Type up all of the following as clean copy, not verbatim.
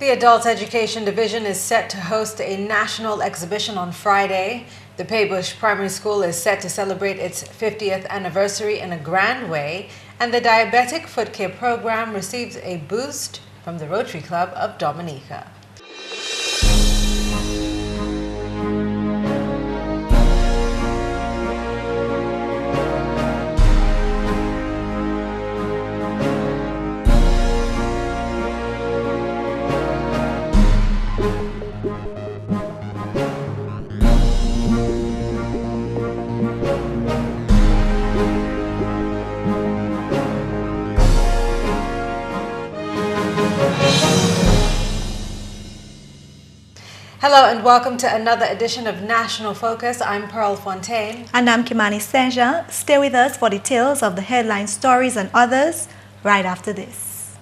The Adult Education Division is set to host a national exhibition on Friday. The Paybush Primary School is set to celebrate its 50th anniversary in a grand way, and the Diabetic Foot Care program receives a boost from the Rotary Club of Dominica. Hello and welcome to another edition of National Focus. I'm Pearl Fontaine. And I'm Kimani. Stay with us for details of the headline stories and others right after this.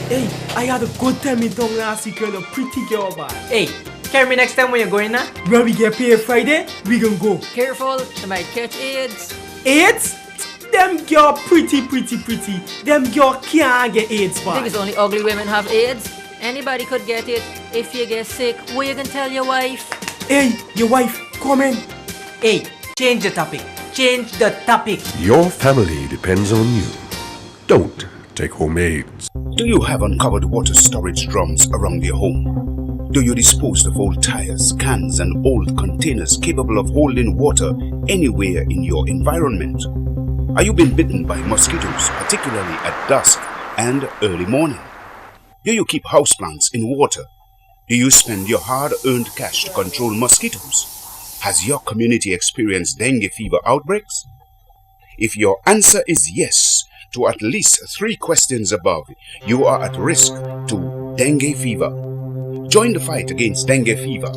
Hey, I had a good time in town last week with a pretty girl, man. Hey, carry me next time when you're going now. Where we get paid Friday, we gonna go. Careful, they might catch AIDS. AIDS? Them girl pretty. Them girl can't get AIDS, I man. think it's only ugly women have AIDS. Anybody could get it. If you get sick, what you can tell your wife? Hey, your wife, come in. Hey, change the topic. Change the topic. Your family depends on you. Don't take home AIDS. Do you have uncovered water storage drums around your home? Do you dispose of old tires, cans and old containers capable of holding water anywhere in your environment? Are you being bitten by mosquitoes, particularly at dusk and early morning? Do you keep houseplants in water? Do you spend your hard-earned cash to control mosquitoes? Has your community experienced dengue fever outbreaks? If your answer is yes to at least 3 questions above, you are at risk to dengue fever. Join the fight against dengue fever.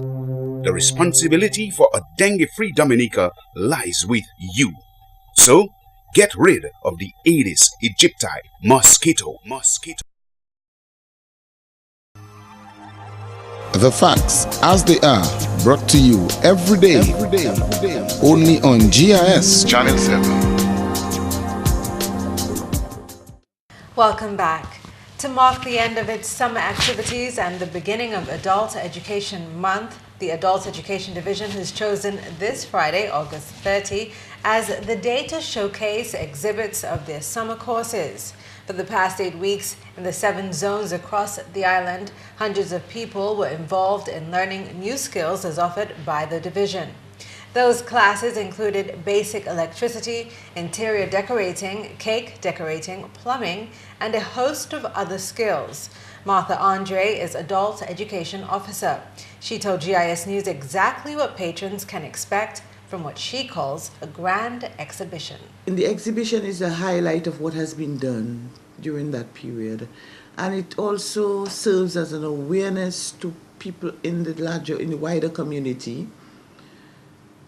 The responsibility for a dengue-free Dominica lies with you. So, get rid of the Aedes aegypti mosquito. The facts as they are, brought to you every day. Only on GIS Channel 7. Welcome back. To mark the end of its summer activities and the beginning of Adult Education Month, the Adult Education Division has chosen this Friday, August 30, as the day to showcase exhibits of their summer courses. For the past 8 weeks, in the 7 zones across the island, hundreds of people were involved in learning new skills as offered by the division. Those classes included basic electricity, interior decorating, cake decorating, plumbing, and a host of other skills. Martha Andre is Adult Education Officer. She told GIS News exactly what patrons can expect from what she calls a grand exhibition. And the exhibition is a highlight of what has been done during that period, and it also serves as an awareness to people in the wider community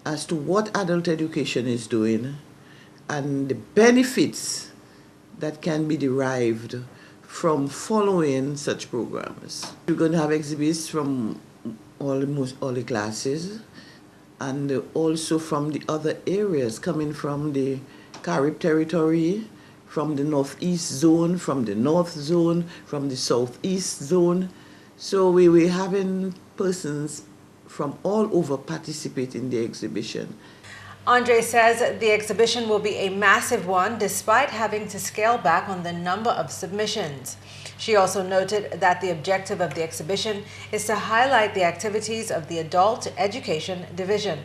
as to what adult education is doing and the benefits that can be derived from following such programs. We're going to have exhibits from almost all the classes, and also from the other areas, coming from the Carib territory, from the northeast zone, from the north zone, from the southeast zone. So we were having persons from all over participate in the exhibition. Andre says the exhibition will be a massive one despite having to scale back on the number of submissions. She also noted that the objective of the exhibition is to highlight the activities of the Adult Education Division.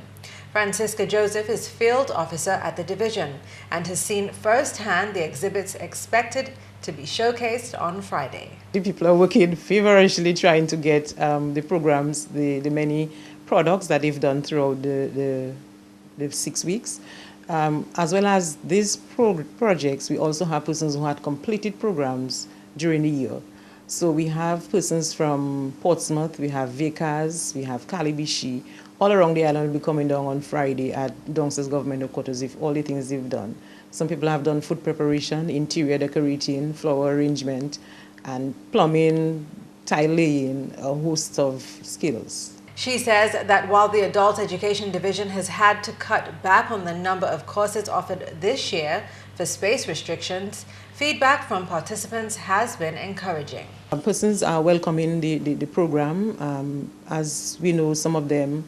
Francisca Joseph is field officer at the division and has seen firsthand the exhibits expected to be showcased on Friday. The people are working feverishly trying to get the programs, the many products that they've done throughout the 6 weeks. As well as these projects, we also have persons who had completed programs during the year. So we have persons from Portsmouth, we have Vickers, we have Calibishi, all around the island will be coming down on Friday at downstairs government headquarters with all the things they've done. Some people have done food preparation, interior decorating, flower arrangement, and plumbing, tile laying, a host of skills. She says that while the Adult Education Division has had to cut back on the number of courses offered this year for space restrictions, feedback from participants has been encouraging. Persons are welcoming the program. As we know, some of them,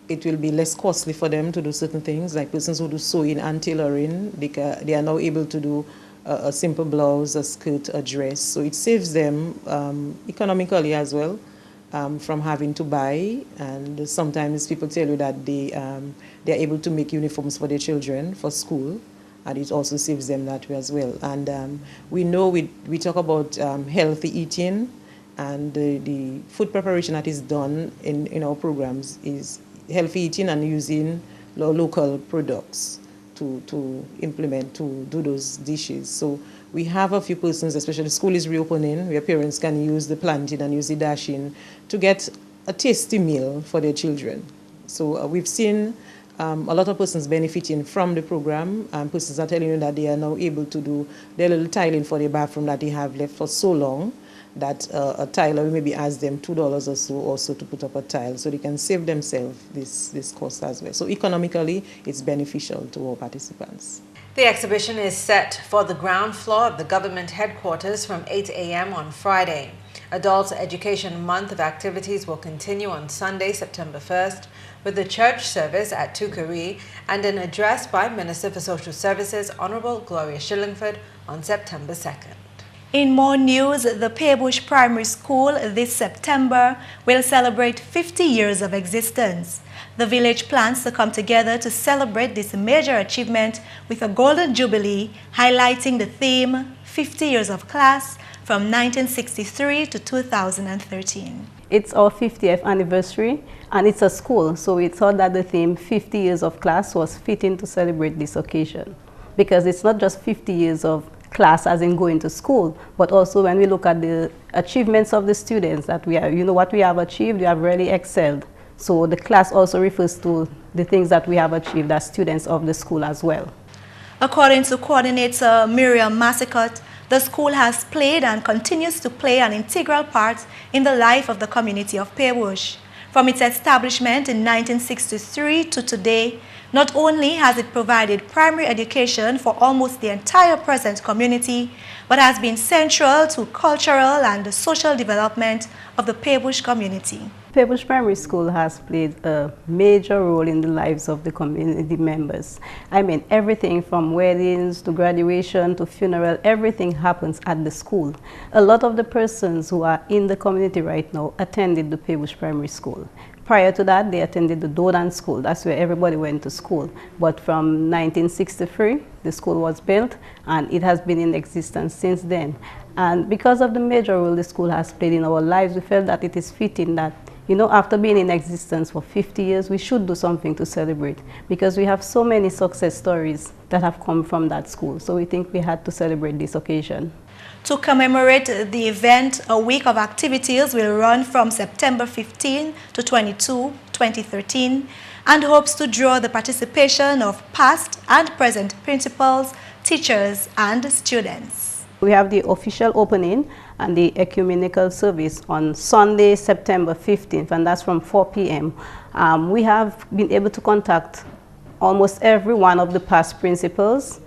it will be less costly for them to do certain things, like persons who do sewing and tailoring. They are now able to do a simple blouse, a skirt, a dress. So it saves them economically as well from having to buy. And sometimes people tell you that they are able to make uniforms for their children for school, and it also saves them that way as well. And we know we talk about healthy eating, and the food preparation that is done in our programs is healthy eating and using local products to implement, to do those dishes. So we have a few persons, especially school is reopening, where parents can use the plantain and use the dashing to get a tasty meal for their children. So we've seen a lot of persons benefiting from the program, and persons are telling you that they are now able to do their little tiling for their bathroom that they have left for so long, that a tiler will maybe ask them $2 or so also to put up a tile, so they can save themselves this cost as well. So economically, it's beneficial to all participants. The exhibition is set for the ground floor of the government headquarters from 8 a.m. on Friday. Adult Education Month of activities will continue on Sunday, September 1st, with the church service at Tukari and an address by Minister for Social Services, Honorable Gloria Shillingford, on September 2nd. In more news, the Pearbush Primary School this September will celebrate 50 years of existence. The village plans to come together to celebrate this major achievement with a golden jubilee highlighting the theme 50 years of class from 1963 to 2013. It's our 50th anniversary and it's a school, so we thought that the theme 50 years of class was fitting to celebrate this occasion, because it's not just 50 years of class as in going to school, but also when we look at the achievements of the students that we are, what we have achieved, we have really excelled. So the class also refers to the things that we have achieved as students of the school as well. According to coordinator Miriam Massicott, the school has played and continues to play an integral part in the life of the community of Pearbush. From its establishment in 1963 to today, not only has it provided primary education for almost the entire present community, but has been central to cultural and social development of the Pearbush community. Pearbush Primary School has played a major role in the lives of the community members. I mean, everything from weddings to graduation to funeral, everything happens at the school. A lot of the persons who are in the community right now attended the Pearbush Primary School. Prior to that, they attended the Dodan School. That's where everybody went to school. But from 1963, the school was built, and it has been in existence since then. And because of the major role the school has played in our lives, we felt that it is fitting that, after being in existence for 50 years, we should do something to celebrate, because we have so many success stories that have come from that school. So we think we had to celebrate this occasion. To commemorate the event, a week of activities will run from September 15 to 22, 2013, and hopes to draw the participation of past and present principals, teachers, and students. We have the official opening and the ecumenical service on Sunday, September 15th, and that's from 4 p.m. We have been able to contact almost every one of the past principals.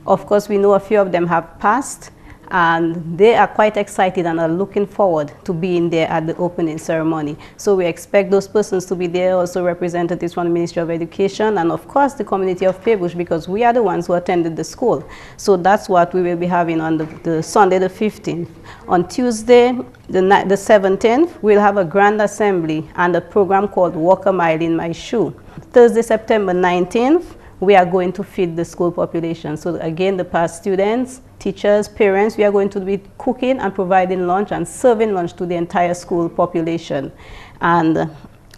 Of course, we know a few of them have passed, and they are quite excited and are looking forward to being there at the opening ceremony. So we expect those persons to be there, also representatives from the Ministry of Education, and of course the community of Pearbush, because we are the ones who attended the school. So that's what we will be having on the Sunday the 15th. On Tuesday the 17th, we'll have a grand assembly and a program called Walk a Mile in My Shoe. Thursday, September 19th, we are going to feed the school population. So again, the past students, teachers, parents, we are going to be cooking and providing lunch and serving lunch to the entire school population. And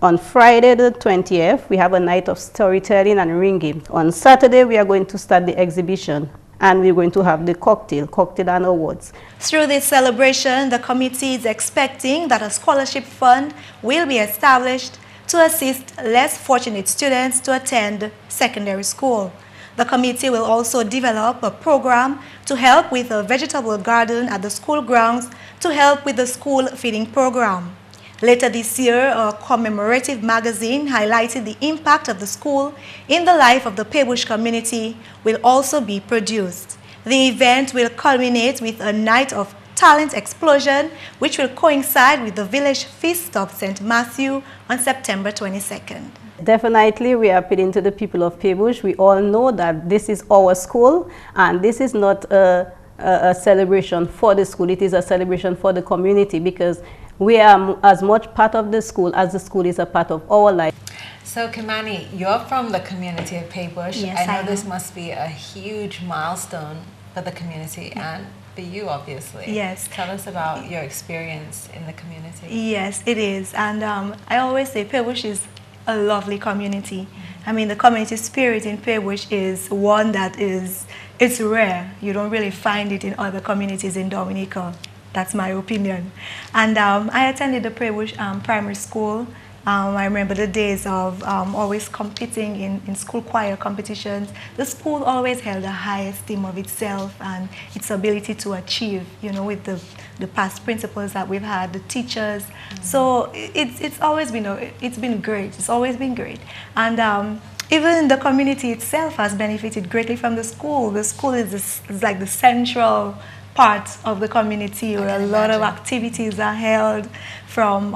on Friday the 20th, we have a night of storytelling and ringing. On Saturday, we are going to start the exhibition, and we're going to have the cocktail and awards. Through this celebration, the committee is expecting that a scholarship fund will be established to assist less fortunate students to attend secondary school. The committee will also develop a program to help with a vegetable garden at the school grounds to help with the school feeding program. Later this year, a commemorative magazine highlighting the impact of the school in the life of the Pearbush community will also be produced. The event will culminate with a night of talent explosion, which will coincide with the village feast of St. Matthew on September 22nd. Definitely, we are appealing to the people of Peebush. We all know that this is our school, and this is not a celebration for the school. It is a celebration for the community, because we are as much part of the school as the school is a part of our life. So Kimani, you're from the community of Peebush. Yes, I know I this am. must be a huge milestone for the community and for you, obviously. Yes. Tell us about your experience in the community. Yes, it is. And I always say Peebush is a lovely community. I mean, the community spirit in Peebush is one that it's rare. You don't really find it in other communities in Dominica. That's my opinion. And I attended the Peebush primary school. I remember the days of always competing in school choir competitions. The school always held a high esteem of itself and its ability to achieve, you know, with the past principals that we've had, the teachers. So it's always been, it's been great. It's always been great. And even the community itself has benefited greatly from the school. The school is like the central part of the community where a lot of activities are held, from,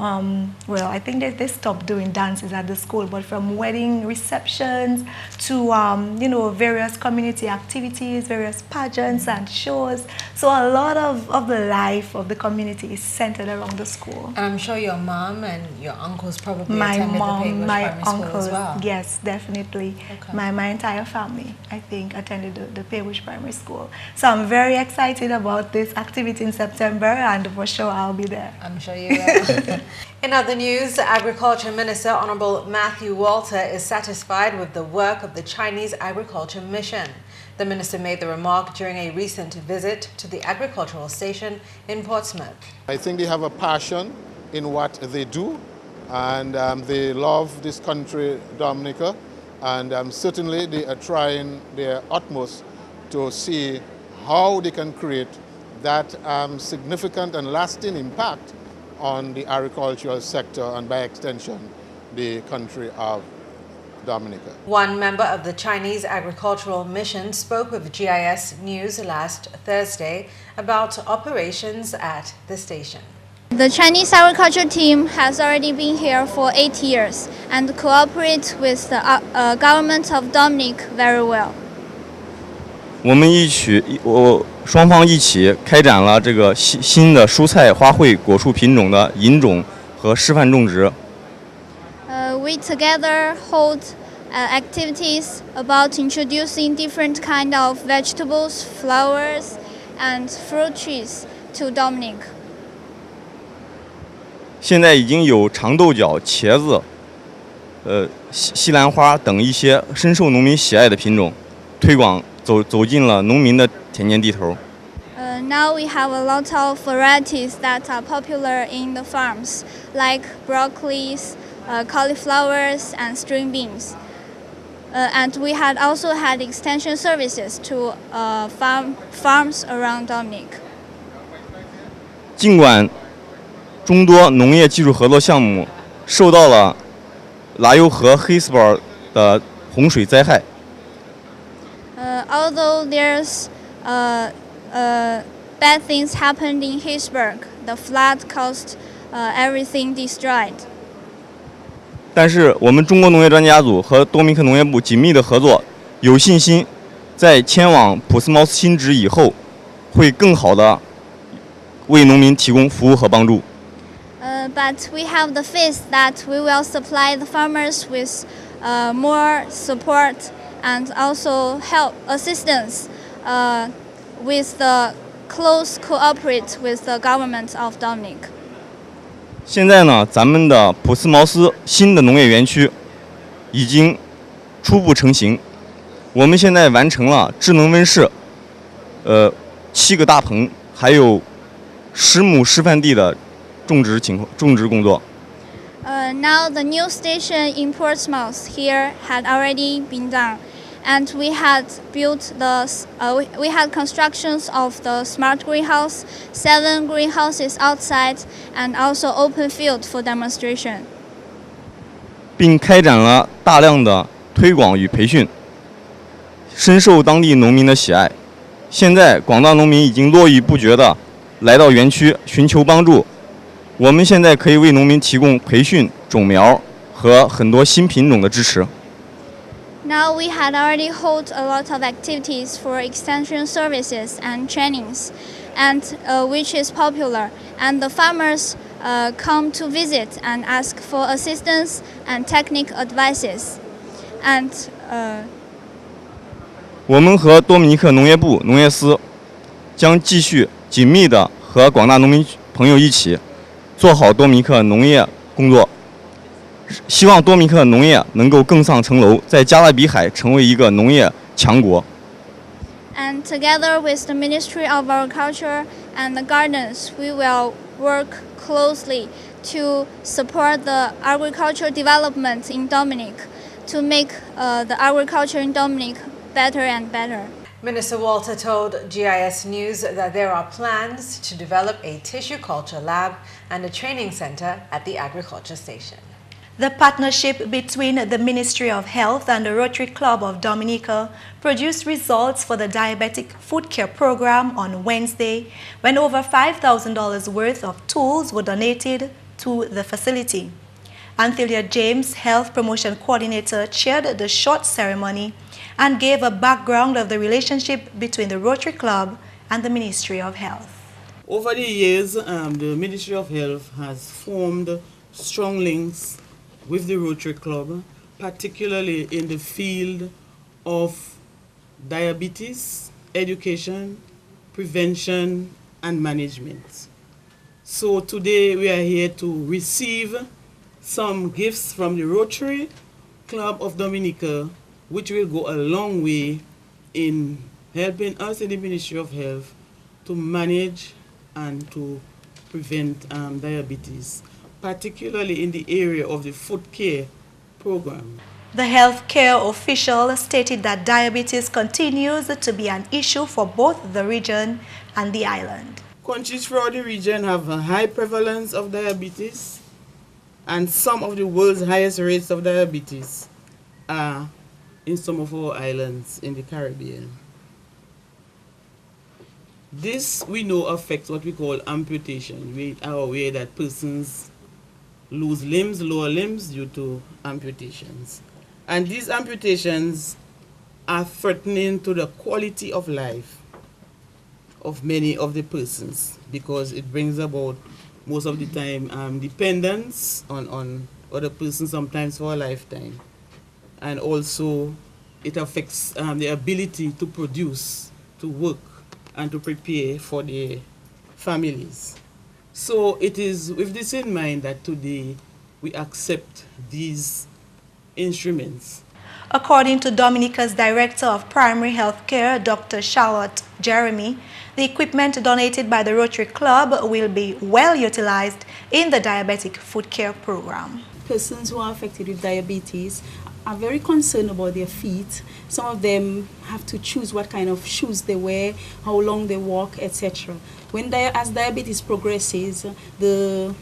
well, I think they stopped doing dances at the school, but from wedding receptions to, you know, various community activities, various pageants and shows. So a lot of the life of the community is centered around the school. And I'm sure your mom and your uncles probably My attended the mom, Peebush my primary school uncles, as well. yes, definitely. Okay. My entire family, I think, attended the Peebush primary school. So I'm very excited about this activity in September, and for sure I'll be there. I'm sure you will. In other news, Agriculture Minister Honorable Matthew Walter is satisfied with the work of the Chinese Agriculture Mission. The minister made the remark during a recent visit to the agricultural station in Portsmouth. I think they have a passion in what they do, and they love this country, Dominica, and certainly they are trying their utmost to see how they can create that significant and lasting impact on the agricultural sector and by extension the country of Dominica. One member of the Chinese Agricultural Mission spoke with GIS News last Thursday about operations at the station. The Chinese agriculture team has already been here for 8 years and cooperates with the government of Dominica very well. 双方一起开展了这个新的蔬菜、花卉、果树品种的引种和示范种植。We together hold activities about introducing different kind of vegetables, flowers, and fruit trees to Dominica. 现在已经有长豆角、茄子、西兰花等一些深受农民喜爱的品种，推广走进了农民的田间地头。Now we have a lot of varieties that are popular in the farms, like broccolis, cauliflowers, and string beans. And we had also had extension services to farms around Dominica. 尽管众多农业技术合作项目受到了拉尤河黑斯堡的洪水灾害。Although there's bad things happened in Hisburg, the flood caused everything destroyed. 但是我们中国农业专家组和多米克农业部紧密的合作，有信心在迁往普斯茅斯新址以后，会更好的为农民提供服务和帮助。But we have the faith that we will supply the farmers with more support and also help assistance with the close cooperate with the government of Dominica. 现在呢，咱们的普斯茅斯新的农业园区已经初步成型。我们现在完成了智能温室，7个大棚，还有10亩示范地的种植工作。Now the new station in Portsmouth here had already been done, and we had built we had constructions of the smart greenhouse, 7 greenhouses outside, and also open field for demonstration. 并开展了大量的推广与培训，深受当地农民的喜爱。现在广大农民已经络绎不绝地来到园区寻求帮助。我们现在可以为农民提供培训、种苗和很多新品种的支持。Now we had already held a lot of activities for extension services and trainings, and which is popular. And the farmers come to visit and ask for assistance and technical advices. And 我们和多米尼克农业部农业司将继续紧密地和广大农民朋友一起做好多米尼克农业工作，希望多米尼克农业能够更上层楼，在加勒比海成为一个农业强国。And together with the Ministry of Agriculture and the gardens, we will work closely to support the agricultural development in Dominic, to make the agriculture in Dominic better and better. Minister Walter told GIS News that there are plans to develop a tissue culture lab and a training center at the agriculture station. The partnership between the Ministry of Health and the Rotary Club of Dominica produced results for the diabetic foot care program on Wednesday, when over $5,000 worth of tools were donated to the facility. Anthelia James, Health Promotion Coordinator, chaired the short ceremony and gave a background of the relationship between the Rotary Club and the Ministry of Health. Over the years, the Ministry of Health has formed strong links with the Rotary Club, particularly in the field of diabetes, education, prevention, and management. So today we are here to receive some gifts from the Rotary Club of Dominica, which will go a long way in helping us in the Ministry of Health to manage and to prevent diabetes, particularly in the area of the foot care program. The healthcare official stated that diabetes continues to be an issue for both the region and the island. Countries throughout the region have a high prevalence of diabetes, and some of the world's highest rates of diabetes are in some of our islands in the Caribbean. This, we know, affects what we call amputation. We are aware that persons lose limbs, lower limbs, due to amputations. And these amputations are threatening to the quality of life of many of the persons, because it brings about, most of the time, dependence on other persons, sometimes for a lifetime. And also, it affects the ability to produce, to work, and to prepare for their families. So it is with this in mind that today we accept these instruments. According to Dominica's Director of Primary Health Care, Dr. Charlotte Jeremy, the equipment donated by the Rotary Club will be well utilized in the diabetic foot care program. Persons who are affected with diabetes are very concerned about their feet. Some of them have to choose what kind of shoes they wear, how long they walk, etc. As diabetes progresses, the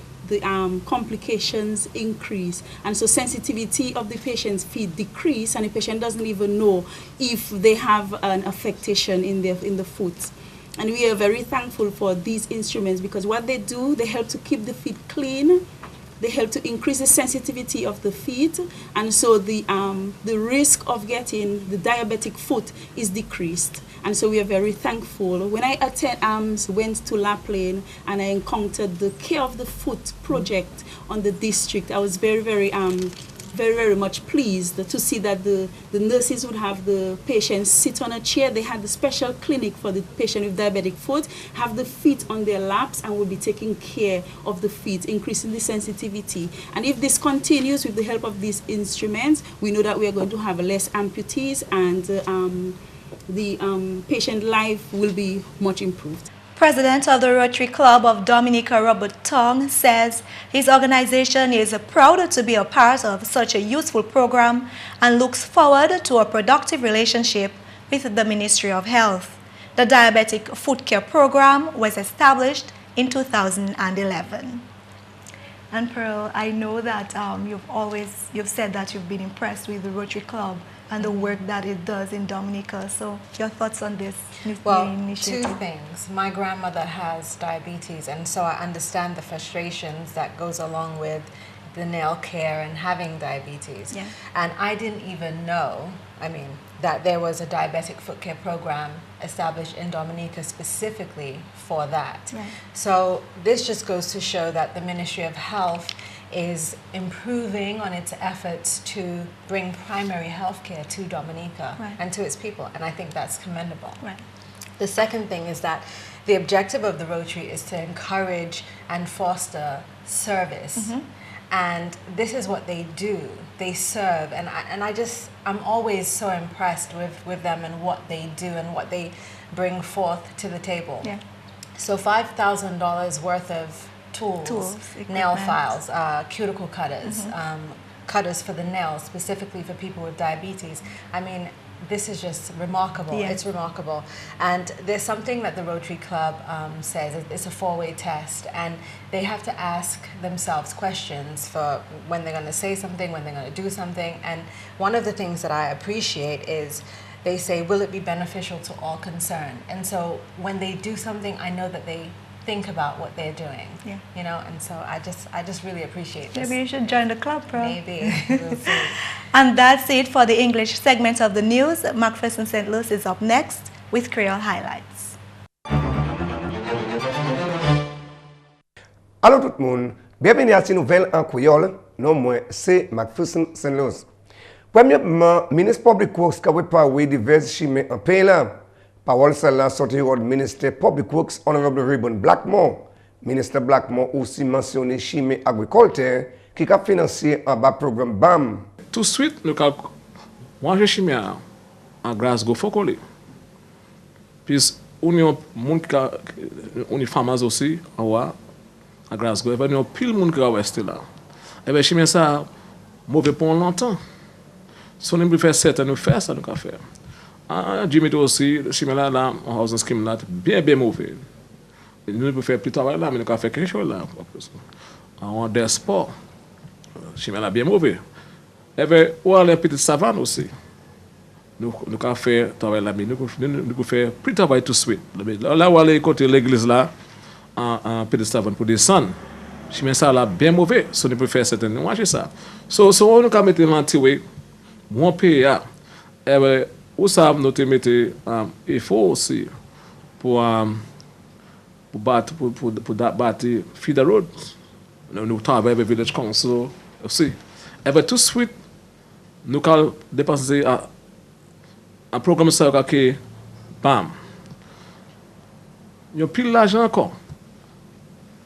complications increase, and so sensitivity of the patient's feet decrease, and the patient doesn't even know if they have an affectation in the foot. And we are very thankful for these instruments, because what they do, they help to keep the feet clean. They help to increase the sensitivity of the feet, and so the risk of getting the diabetic foot is decreased. And so we are very thankful. When I went to La Plaine and I encountered the Care of the Foot project on the district, I was very much pleased to see that the nurses would have the patients sit on a chair. They had the special clinic for the patient with diabetic foot, have the feet on their laps, and will be taking care of the feet, increasing the sensitivity. And if this continues with the help of these instruments, we know that we are going to have less amputees, and the patient life will be much improved. President of the Rotary Club of Dominica, Robert Tong, says his organization is proud to be a part of such a useful program and looks forward to a productive relationship with the Ministry of Health. The diabetic foot care program was established in 2011. And Pearl, I know that you've said that you've been impressed with the Rotary Club and the work that it does in Dominica. So your thoughts on this Well, initiative? two things. My grandmother has diabetes, and so I understand the frustrations that goes along with the nail care and having diabetes. Yeah. And I didn't even know, that there was a diabetic foot care program established in Dominica specifically for that. Right. So this just goes to show that the Ministry of Health is improving on its efforts to bring primary health care to Dominica Right. and to its people, and I think that's commendable. Right. The second thing is that the objective of the Rotary is to encourage and foster service. And this is what they do. They serve, and I'm always so impressed with them and what they do and what they bring forth to the table. Yeah. So $5,000 worth of tools, nail equipment. files, cuticle cutters, cutters for the nails, specifically for people with diabetes. This is just remarkable. Yeah. It's remarkable. And there's something that the Rotary Club says. It's a 4-way test, and they have to ask themselves questions for when they're going to say something, when they're going to do something. And one of the things that I appreciate is they say, will it be beneficial to all concerned? And so when they do something, I know that they think about what they're doing. Yeah. And so I just really appreciate this. Maybe you should join the club, bro. Maybe. We'll see. And that's it for the English segment of the news. McPherson St. Luce is up next with Creole Highlights. Allô tout le monde, bienvenue à cette nouvelle en créole. Non, moi, c'est McPherson St. Luce. Premièrement, ministre Public Works qui a préparé divers chemins en pays là. Parole celle-là sortie du ministre Public Works, Honorable Ribbon Blackmore. Ministre Blackmore aussi mentionné chemin agriculture qui a financé un bas programme BAM. Tout de suite, nous avons mangé chimie en Glasgow, Fokole. Puis, on a des femmes aussi à Glasgow. Il y a pile de monde qui est là. Et bien, chimie, ça, mauvais pour longtemps. Si on veut faire ça, nous faire ça, nous allons faire. Jimmy aussi, chimie là, on a un scheme là, bien mauvais. Nous pouvons faire plus de travail là, mais nous allons faire quelque chose là. On a des sports. Chimie là, bien mauvais. Et bien, on a les petites savanes aussi. Nous allons faire travail là, mais nous pouvons faire plus de travail tout de suite. Là où on a côté l'église là, en petite savane pour descendre. Chimie ça là, bien mauvais. Si on peut faire certaines, on ça. So on peut mettre l'antiway, mon pays là. Et bien, où ça nous te mettre effort aussi pour battre feed the road. Nous travaillons avec Village Council aussi. Et bien tout de suite, nous allons dépenser un programme ça qui bam. Il y a plus d'argent encore.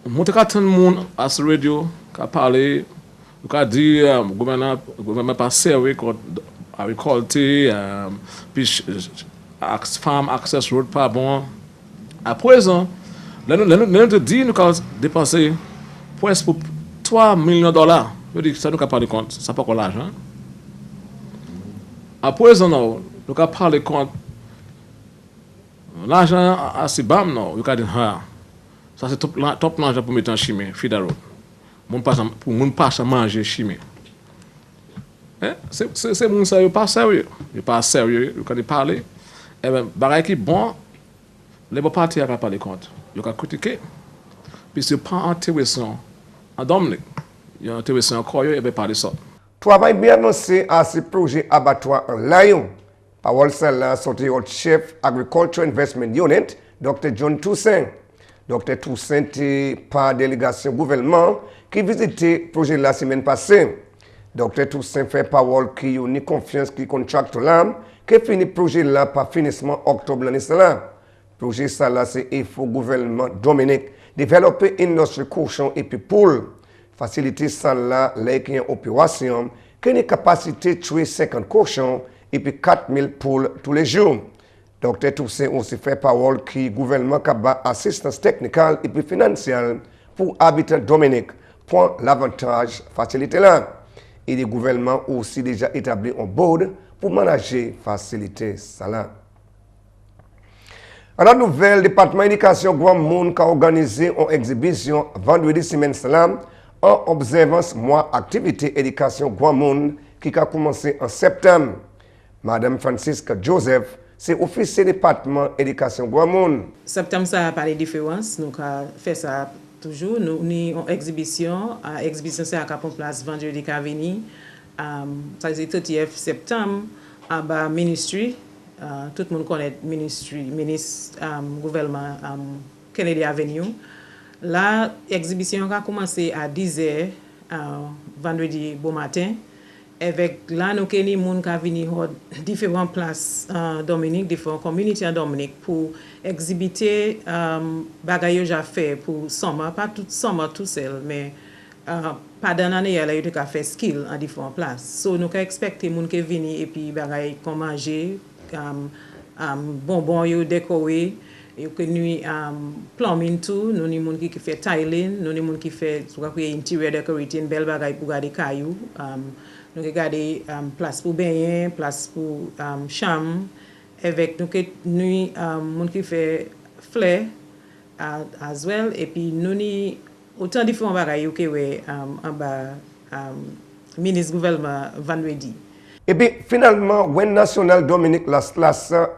On monte à tout le monde à ce radio qui a parlé, qui a dit le gouvernement pas servi agriculture, puis farm access road pas bon. À présent, nous te dit nous allons dépenser presque pour $3 millions. Je dis ça nous allons parler compte, ça pas encore l'argent. À présent, nous allons parler compte l'argent à ce bam non, nous allons dire ça c'est top l'argent pour mettre en chimie, fidaro. Pour mon pas manger chimie. C'est mon ça pas sérieux. Il pas sérieux, vous quand parler et ben bagaille qui bon les partis à parler compte. Il a critiqué. Puis c'est pas intéressant en Dominique. Il y a intéressant encore et ben parler ça. Travail bien annoncé à ce projet abattoir en Lyon. Parole celle-là sortie au chef Agriculture Investment Unit, Dr. John Toussaint. Dr. Toussaint est par délégation gouvernement qui visitait le projet la semaine passée. Dr. Toussaint fait parole qui a une confiance qui contracte l'âme, qui finit le projet là par finissement octobre l'année là. Le projet ça là c'est il faut gouvernement Dominique développer une industrie cochon et puis poule. Faciliter ça là les qui en opération, qui a une capacité de tuer 50 cochons et puis 4000 poules tous les jours. Dr. Toussaint aussi fait parole qui gouvernement a assistance technique et puis financière pour habitants Dominique pour l'avantage facilité là. Et le gouvernement aussi déjà établi un board pour manager faciliter ça là. À la nouvelle, le département d'éducation Grand Monde a organisé une exhibition vendredi semaine salam en observance mois activité éducation Grand Monde qui a commencé en septembre. Madame Francisca Joseph, c'est officier département éducation Guamoun. Septembre, ça a pas de différence. Nous avons fait ça toujours. Nous avons une exhibition. L'exhibition, ça a pris place vendredi qui venu. Ça c'est 30 septembre. À bas ministry. Tout le monde connaît ministre gouvernement Kennedy Avenue. La exhibition a commencé à 10h vendredi bon matin. Avec là, nous avons venu différentes places Dominique, différentes communautés en Dominique pour exhibiter bagages à faire pour summer, pas tout summer tout seul, mais pendant l'année, il y a fait skill en différentes places. So, nous avons expecté les gens qui viennent et puis bagages qu'on manger, bonbons décorés. Et que nous plumbing tout, nous avons des gens qui font tiling, nous avons des gens qui font interior decorating, belle bagaille pour garder cailloux. Nous avons gardé place pour baigner, place pour chambre. Avec nous gens qui font fleurs as well. Et puis nous avons autant de différents bagailles que en bas ministre gouvernement vendredi. Et puis finalement, when National Dominique Las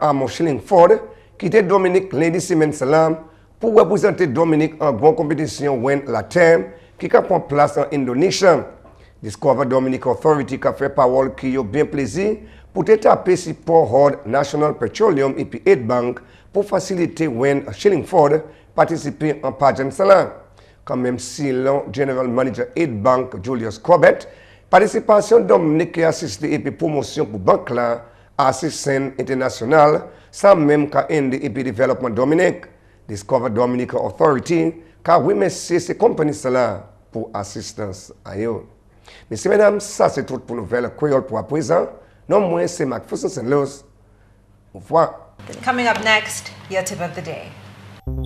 à Moshillingford, quitté Dominique lundi semaine salam pour représenter Dominique en grande compétition when la terme qui a pris place en Indonésie. Discover Dominic Authority qui a fait parole qui a bien plaisir pour taper si Port Horde National Petroleum et puis Aid Bank pour faciliter when Shillingford participer en pageant salam. Quand même si le General Manager Aid Bank Julius Corbett, participation Dominique qui a assisté et puis promotion pour banque là, assistance internationale, sans même qu'à Inde et puis développement Dominique. Discover Dominic Authority, car oui, messieurs, ces compagnies là pour assistance à eux. Messieurs, mesdames, ça c'est tout pour Nouvelle Créole pour à présent. Non, moi, c'est McPherson Luce. Au revoir. Coming up next, your tip of the day.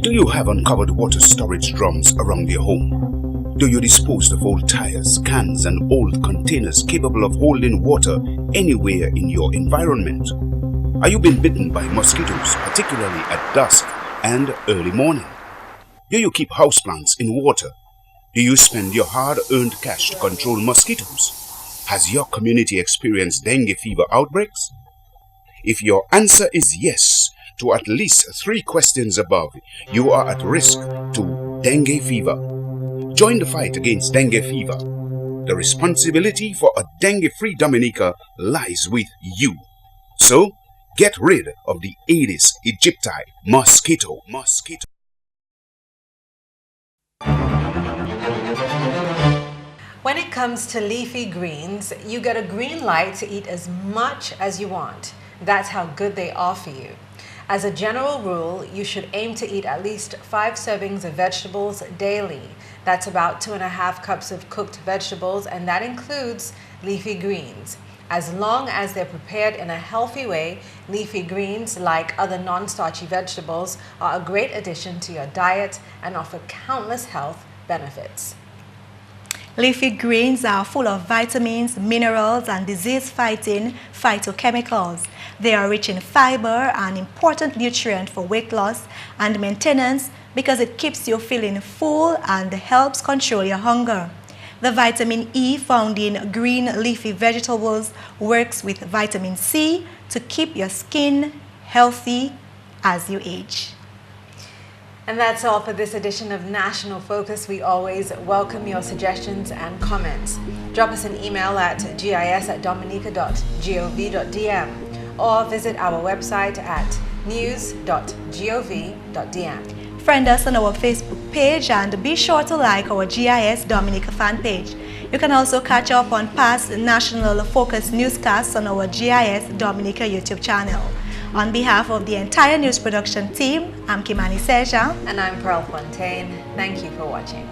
Do you have uncovered water storage drums around your home? Do you dispose of old tires, cans, and old containers capable of holding water anywhere in your environment? Are you being bitten by mosquitoes, particularly at dusk and early morning? Do you keep houseplants in water? Do you spend your hard-earned cash to control mosquitoes? Has your community experienced dengue fever outbreaks? If your answer is yes to at least 3 questions above, you are at risk to dengue fever. Join the fight against dengue fever. The responsibility for a dengue-free Dominica lies with you. So, get rid of the Aedes aegypti mosquito. When it comes to leafy greens, you get a green light to eat as much as you want. That's how good they are for you. As a general rule, you should aim to eat at least 5 servings of vegetables daily. That's about 2.5 cups of cooked vegetables, and that includes leafy greens. As long as they're prepared in a healthy way, leafy greens, like other non-starchy vegetables, are a great addition to your diet and offer countless health benefits. Leafy greens are full of vitamins, minerals, and disease-fighting phytochemicals. They are rich in fiber, an important nutrient for weight loss and maintenance because it keeps you feeling full and helps control your hunger. The vitamin E found in green leafy vegetables works with vitamin C to keep your skin healthy as you age. And that's all for this edition of National Focus. We always welcome your suggestions and comments. Drop us an email at gis@dominica.gov.dm or visit our website at news.gov.dm. Friend us on our Facebook page and be sure to like our GIS Dominica fan page. You can also catch up on past National Focus newscasts on our GIS Dominica YouTube channel. On behalf of the entire news production team, I'm Kimani Seja. And I'm Pearl Fontaine. Thank you for watching.